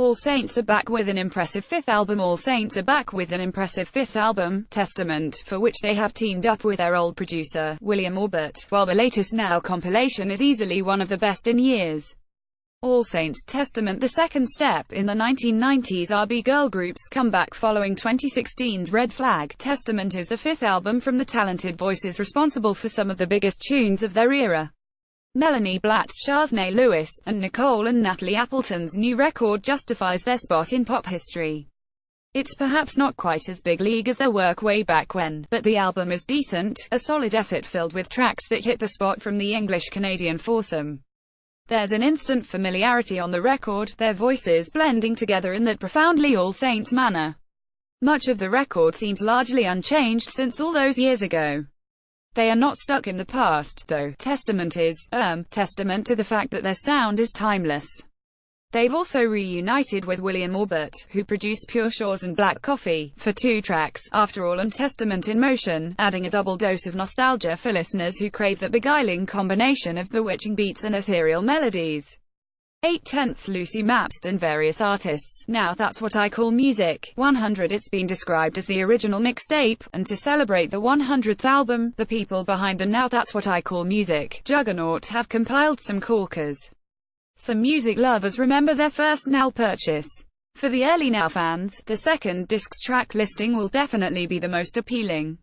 All Saints are back with an impressive fifth album. All Saints are back with an impressive fifth album, Testament, for which they have teamed up with their old producer, William Orbit, while the latest Now compilation is easily one of the best in years. All Saints, Testament, the second step in the 1990s R&B girl group's comeback following 2016's Red Flag. Testament is the fifth album from the talented voices responsible for some of the biggest tunes of their era. Melanie Blatt, Shaznay Lewis, and Nicole and Natalie Appleton's new record justifies their spot in pop history. It's perhaps not quite as big league as their work way back when, but the album is decent, a solid effort filled with tracks that hit the spot from the English-Canadian foursome. There's an instant familiarity on the record, their voices blending together in that profoundly All Saints manner. Much of the record seems largely unchanged since all those years ago. They are not stuck in the past, though. Testament is, testament to the fact that their sound is timeless. They've also reunited with William Orbit, who produced Pure Shores and Black Coffee, for 2 tracks, After All and Testament in Motion, adding a double dose of nostalgia for listeners who crave that beguiling combination of bewitching beats and ethereal melodies. 8/10 Lucy Mapst and various artists. Now That's What I Call Music 100. It's been described as the original mixtape, and to celebrate the 100th album, the people behind the Now That's What I Call Music juggernaut have compiled some corkers. Some music lovers remember their first Now purchase. For the early Now fans, the second disc's track listing will definitely be the most appealing.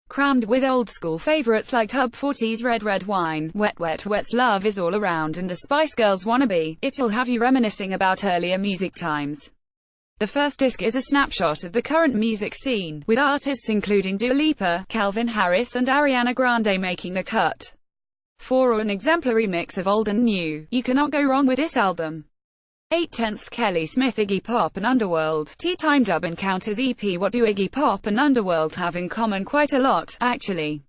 Crammed with old-school favorites like Hub 40's Red Red Wine, Wet Wet Wet's Love Is All Around and the Spice Girls Wannabe, it'll have you reminiscing about earlier music times. The first disc is a snapshot of the current music scene, with artists including Dua Lipa, Calvin Harris and Ariana Grande making the cut. For an exemplary mix of old and new, you cannot go wrong with this album. 8/10 Kelly Smith, Iggy Pop and Underworld, Tea Time Dub Encounters EP. What do Iggy Pop and Underworld have in common? Quite a lot, actually.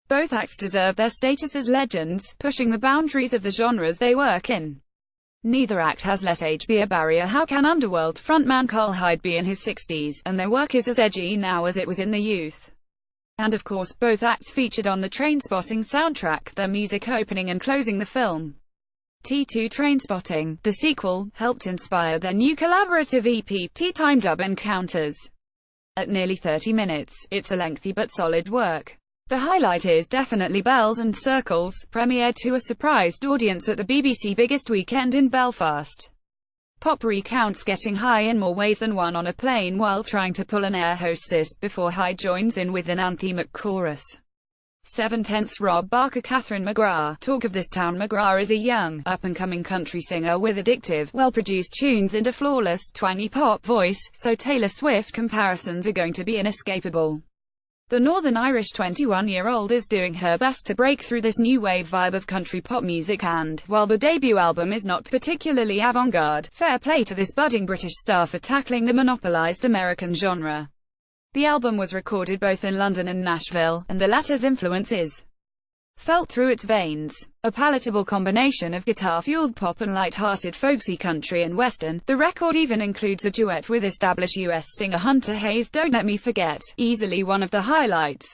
Both acts deserve their status as legends, pushing the boundaries of the genres they work in. Neither act has let age be a barrier. How can Underworld frontman Carl Hyde be in his 60s, and their work is as edgy now as it was in the youth? And of course, both acts featured on the Trainspotting soundtrack, their music opening and closing the film. T2 Trainspotting, the sequel, helped inspire their new collaborative EP, Tea Time Dub Encounters. At nearly 30 minutes, it's a lengthy but solid work. The highlight is definitely Bells and Circles, premiered to a surprised audience at the BBC Biggest Weekend in Belfast. Pop recounts getting high in more ways than one on a plane while trying to pull an air hostess, before Hyde joins in with an anthemic chorus. 7/10 Rob Barker, Catherine McGrath. Talk of this town. McGrath is a young, up-and-coming country singer with addictive, well-produced tunes and a flawless, twangy pop voice, so Taylor Swift comparisons are going to be inescapable. The Northern Irish 21-year-old is doing her best to break through this new wave vibe of country pop music, and, while the debut album is not particularly avant-garde, fair play to this budding British star for tackling the monopolized American genre. The album was recorded both in London and Nashville, and the latter's influence is felt through its veins. A palatable combination of guitar-fueled pop and light-hearted folksy country and western. The record even includes a duet with established US singer Hunter Hayes, Don't Let Me Forget, easily one of the highlights.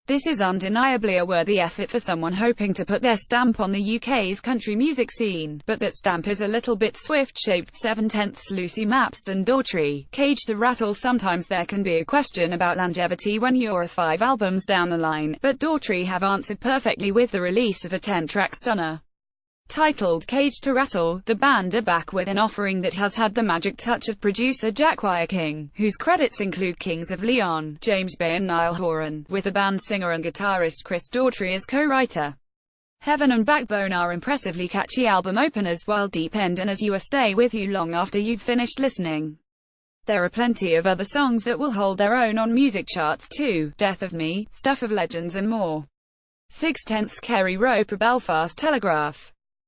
This is undeniably a worthy effort for someone hoping to put their stamp on the UK's country music scene, but that stamp is a little bit swift-shaped. 7/10 Lucy Mapst and Daughtry, Cage the Rattle. Sometimes there can be a question about longevity when you're 5 albums down the line, but Daughtry have answered perfectly with the release of a 10-track stunner. Titled Cage to Rattle, the band are back with an offering that has had the magic touch of producer Jack King, whose credits include Kings of Leon, James Bay and Niall Horan, with the band's singer and guitarist Chris Daughtry as co-writer. Heaven and Backbone are impressively catchy album openers, while Deep End and As You Are stay with you long after you've finished listening. There are plenty of other songs that will hold their own on music charts too, Death of Me, Stuff of Legends and more. 6/10 Kerry Roper, Belfast Telegraph.